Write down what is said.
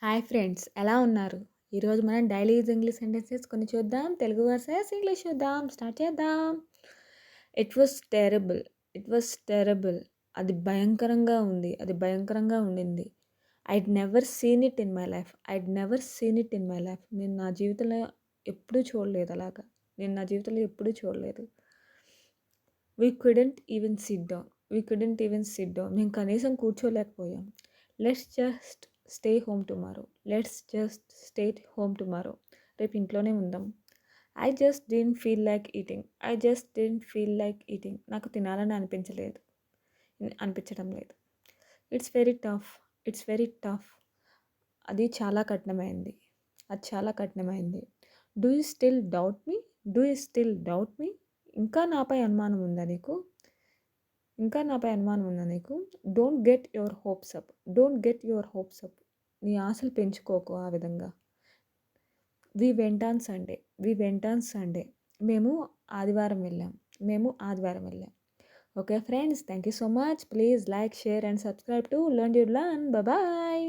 Hi friends, ఎలా ఉన్నారు? ఈరోజు మనం డైలీ యూజ్ ఇంగ్లీష్ సెంటెన్సెస్ కొన్ని చూద్దాం. తెలుగు వర్సెస్ ఇంగ్లీష్ చూద్దాం. స్టార్ట్ చేద్దాం. It was terrible. It was terrible. అది భయంకరంగా ఉంది. అది భయంకరంగా ఉండింది. I'd never seen it in my life. I'd never seen it in my life. నేను నా జీవితంలో ఎప్పుడూ చూడలేదు అలాగా. నేను నా జీవితంలో ఎప్పుడూ చూడలేదు. We couldn't even sit down. We couldn't even sit down. మేము కనీసం కూర్చోలేకపోయాం. Let's just stay home tomorrow. Let's just stay home tomorrow. రేపు ఇంట్లోనే ఉందాం. I just didn't feel like eating. I just didn't feel like eating. నాకు తినాలని అనిపించడం లేదు. It's very tough. It's very tough. అది చాలా కఠినమైంది. అది చాలా కఠినమైంది. Do you still doubt me? Do you still doubt me? ఇంకా నాపై అనుమానం ఉందా నీకు? ఇంకా నాపై అనుమానం ఉందా నీకు? Don't get your hopes up. Don't get your hopes up. నీ ఆశలు పెంచుకోకు ఆ విధంగా. We went on Sunday. We went on Sunday. మేము ఆదివారం వెళ్ళాం. మేము ఆదివారం వెళ్ళాం. Okay friends, thank you so much. Please like, share and subscribe to learn to learn. Bye.